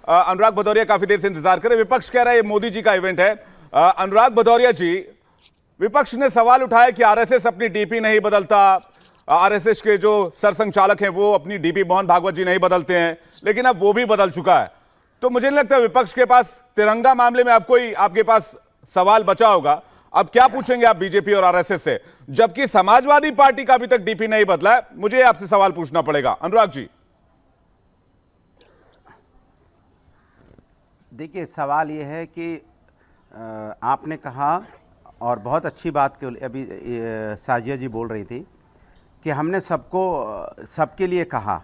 अनुराग भदौरिया काफी देर से इंतजार कर रहे, विपक्ष कह रहा है ये मोदी जी का इवेंट है। अनुराग भदौरिया जी, विपक्ष ने सवाल उठाया कि आरएसएस अपनी डीपी नहीं बदलता, आरएसएस के जो सरसंघचालक हैं वो अपनी डीपी मोहन भागवत जी नहीं बदलते हैं, लेकिन अब वो भी बदल चुका है। तो मुझे नहीं लगता विपक्ष के पास तिरंगा मामले में आपके पास सवाल बचा होगा। अब क्या पूछेंगे आप बीजेपी और आरएसएस से, जबकि समाजवादी पार्टी का अभी तक डीपी नहीं बदला है? मुझे आपसे सवाल पूछना पड़ेगा अनुराग जी। देखिए, सवाल ये है कि आपने कहा और बहुत अच्छी बात के अभी साजिया जी बोल रही थी कि हमने सबके लिए कहा।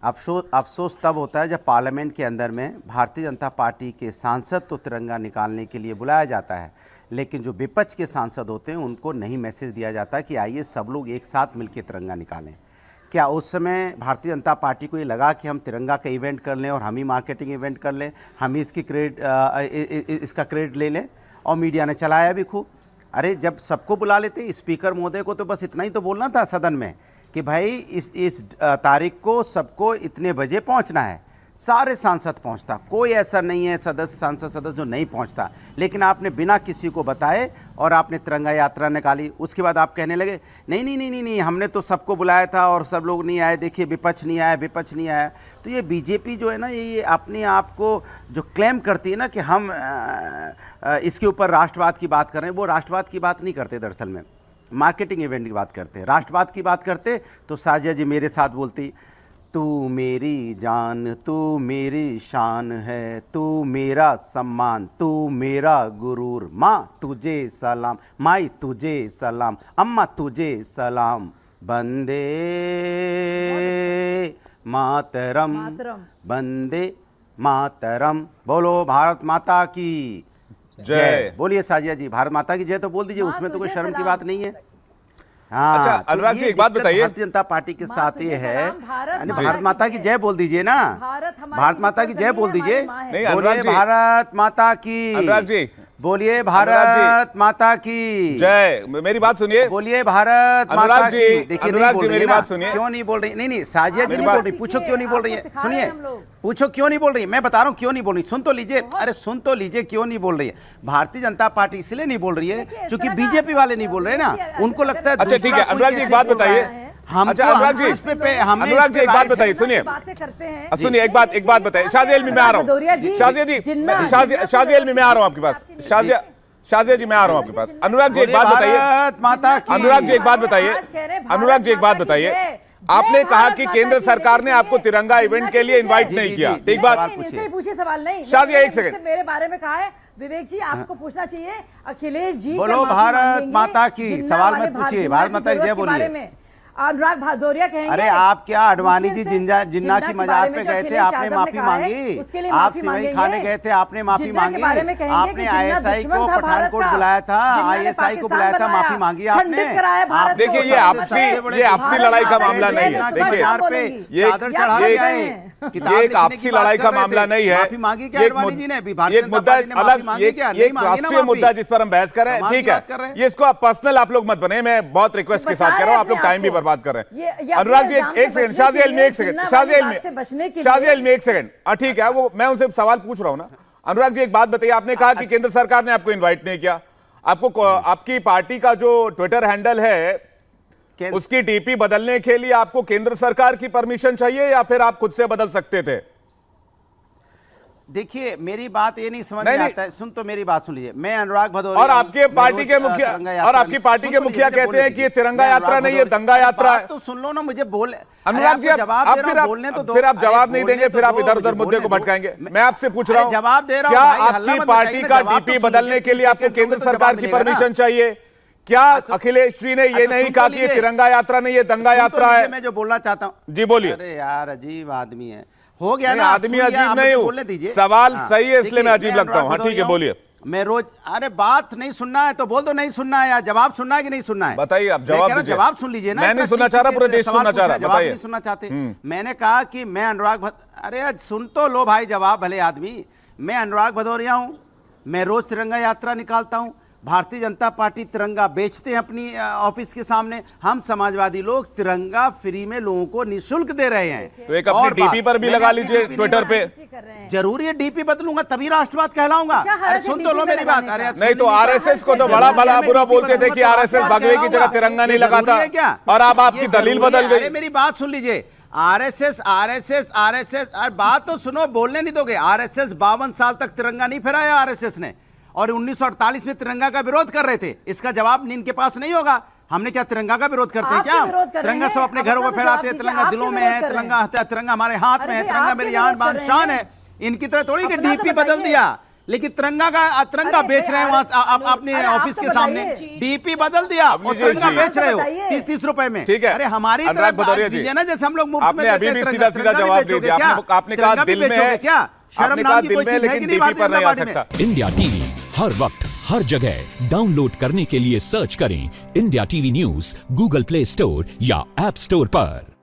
अफसोस तब होता है जब पार्लियामेंट के अंदर में भारतीय जनता पार्टी के सांसद तो तिरंगा निकालने के लिए बुलाया जाता है, लेकिन जो विपक्ष के सांसद होते हैं उनको नहीं मैसेज दिया जाता कि आइए सब लोग एक साथ मिलकर तिरंगा निकालें। क्या उस समय भारतीय जनता पार्टी को ये लगा कि हम तिरंगा का इवेंट कर लें और हम ही मार्केटिंग इवेंट कर लें, हम ही इसका क्रेडिट ले लें? और मीडिया ने चलाया भी खूब। अरे जब सबको बुला लेते, स्पीकर महोदय को तो बस इतना ही तो बोलना था सदन में कि भाई इस तारीख को सबको इतने बजे पहुंचना है। सारे सांसद पहुंचता, कोई ऐसा नहीं है सांसद सदस्य जो नहीं पहुंचता, लेकिन आपने बिना किसी को बताए और आपने तिरंगा यात्रा निकाली। उसके बाद आप कहने लगे नहीं नहीं नहीं नहीं नहीं, हमने तो सबको बुलाया था और सब लोग नहीं आए, देखिए विपक्ष नहीं आया। तो ये बीजेपी जो है ना, ये अपने आप को जो क्लेम करती है ना कि हम इसके ऊपर राष्ट्रवाद की बात कर रहे हैं, वो राष्ट्रवाद की बात नहीं करते, दरअसल में मार्केटिंग इवेंट की बात करते हैं। राष्ट्रवाद की बात करते तो साजिया जी मेरे साथ बोलती, तू मेरी जान, तू मेरी शान है, तू मेरा सम्मान, तू मेरा गुरूर, माँ तुझे सलाम, माई तुझे सलाम, अम्मा तुझे सलाम, बंदे मातरम, बंदे मातरम, बोलो भारत माता की जय। बोलिए साजिया जी, भारत माता की जय तो बोल दीजिए, उसमें तो कोई शर्म की बात नहीं है। हाँ, अच्छा अनुराग जी एक बात बताइए, भारतीय जनता पार्टी के साथ ये है, भारत माता की जय बोल दीजिए ना, भारत माता की जय बोल दीजिए। बोलिए भारत माता की, अनुराग जी बोलिए भारत माता की जय। मेरी बात सुनिए, बोलिए भारत माता की। देखिए अनुराग जी मेरी बात सुनिए, क्यों नहीं बोल रही? नहीं साजिया जी नहीं बोल रही, पूछो क्यों नहीं बोल रही है, सुनिए, पूछो क्यों नहीं बोल रही है, मैं बता रहा हूँ क्यों नहीं बोल रही, सुन तो लीजिए, अरे सुन तो लीजिए क्यों नहीं बोल रही है। भारतीय जनता पार्टी इसलिए नहीं बोल रही है क्योंकि बीजेपी वाले नहीं बोल रहे ना, उनको लगता है। अच्छा ठीक है अनुराग जी एक बात बताइए, अच्छा अनुराग जी एक बात बताइए, सुनिए एक बात बताइए, शाजिया एल्मी मैं आ रहा हूँ, शाजिया एल्मी मैं आ रहा हूँ आपके पास, शाजिया जी मैं आ रहा हूँ आपके पास। अनुराग जी एक बात बताइए, अनुराग जी एक बात बताइए, आपने कहा कि केंद्र सरकार ने आपको तिरंगा इवेंट के लिए इनवाइट नहीं किया, एक बात पूछिए सवाल नहीं, शाजिया एक सेकंड, मेरे बारे में कहा है विवेक जी, आपको पूछना चाहिए अखिलेश जी। बोलो भारत माता की, सवाल मत पूछिए, भारत माता की जय बोलिए। अनुराग भदौरिया कहेंगे, अरे आप क्या अडवाणी जी जिन्ना की मजार पे गए थे, आपने माफी मांगी, आप सिवई खाने गए थे, आपने माफी मांगी, आपने आईएसआई को पठानकोट बुलाया था, आईएसआई को बुलाया था, माफी मांगी आपने। आप देखिए ये आपसी लड़ाई का मामला नहीं है, देखिए ये एक आपसी लड़ाई का मामला नहीं है, माफी मांगी क्या अडवाणी जी ने? एक मुद्दा अलग, एक राष्ट्रीय मुद्दा जिस पर हम बहस कर रहे हैं, ठीक है, ये इसको आप पर्सनल आप लोग मत बने, मैं बहुत रिक्वेस्ट के साथ कह रहा हूँ, आप लोग टाइम भी बात कर रहे हैं। अनुराग जी एक सेकंड, शाजिया एल्मी एक सेकंड, शाजिया एल्मी एक सेकंड, ठीक है, वो मैं उनसे सवाल पूछ रहा हूं ना। अनुराग जी एक बात बताइए, आपने कहा कि केंद्र सरकार ने आपको इनवाइट नहीं किया, आपको आपकी पार्टी का जो ट्विटर हैंडल है उसकी डीपी बदलने के लिए आपको केंद्र सरकार की परमिशन चाहिए या फिर आप खुद से बदल सकते थे? देखिए मेरी बात ये नहीं समझ में आता है, सुन तो मेरी बात सुन लीजिए, मैं अनुराग भदौरिया और आपके पार्टी के मुखिया कहते हैं कि ये तिरंगा यात्रा नहीं है, दंगा यात्रा है। तो सुन लो ना, मुझे बोल अनुराग जी फिर आप जवाब नहीं देंगे, फिर आप इधर उधर मुद्दे को भटकाएंगे। मैं आपसे पूछ रहा हूँ, जवाब दे रहा हूँ, क्या आपकी पार्टी का डीपी बदलने के लिए आपको केंद्र सरकार की परमिशन चाहिए? क्या अखिलेश जी ने ये नहीं कहा कि ये तिरंगा यात्रा नहीं है, दंगा यात्रा है? मैं जो बोलना चाहता हूँ जी बोलिए। अरे यार अजीब आदमी है, हो गया ना, आदमी अजीब नहीं हूं, सवाल सही है इसलिए मैं अजीब लगता हूं। हाँ ठीक है बोलिए। मैं रोज, अरे बात नहीं सुनना है तो बोल दो नहीं सुनना है, या जवाब सुनना है कि नहीं सुनना है? बताइए आप जवाब दीजिए। जवाब सुन लीजिए ना, मैं नहीं सुनना चाह रहा, पूरे देश सुनना चाह रहा, जवाब नहीं सुनना चाहते। मैंने कहा कि मैं अनुराग अरे सुन तो लो भाई, जवाब भले आदमी, मैं अनुराग भदौरिया हूं, मैं रोज तिरंगा यात्रा निकालता हूं, भारतीय जनता पार्टी तिरंगा बेचते हैं अपनी ऑफिस के सामने, हम समाजवादी लोग तिरंगा फ्री में लोगों को निःशुल्क दे रहे हैं। तो एक अपनी डीपी पर भी लगा लीजिए ट्विटर पे। जरूरी है, डीपी बदलूंगा तभी राष्ट्रवाद कहलाऊंगा। अरे सुन तो लो मेरी बात। अरे नहीं तो आरएसएस को तो बड़ा भला बुरा बोलते थे कि आरएसएस भगवे की जगह तिरंगा नहीं लगाता क्या, और अब आपकी दलील बदल गई। मेरी बात सुन लीजिए। आरएसएस बात तो सुनो, बोलने नहीं दोगे। आरएसएस 52 साल तक तिरंगा नहीं फहराया आरएसएस ने, और 1948 में तिरंगा का विरोध कर रहे थे। इसका जवाब इनके पास नहीं होगा। हमने क्या तिरंगा का विरोध करते हैं क्या? तिरंगा सब अपने घरों में फहराते हैं, तिरंगा दिलों में है, तिरंगा हमारे हाथ में है, तिरंगा मेरी आन बान शान है। इनकी तरह थोड़ी कि डीपी बदल दिया, लेकिन तिरंगा बेच रहे हैं वहां अपने ऑफिस के सामने। डीपी बदल दिया और तिरंगा बेच रहे हो 30-30 रुपए में। ठीक है, अरे हमारी तरफ दीजिए ना, जैसे हम लोग मुफ्त में अभी भी सीधा सीधा जवाब दे दिया। आपने कहा दिल में है क्या? शर्म नाम की कोई चीज है कि नहीं भारतीय जनता पार्टी में? इंडिया टीवी हर वक्त हर जगह डाउनलोड करने के लिए सर्च करें India TV news Google play store या ऐप स्टोर पर।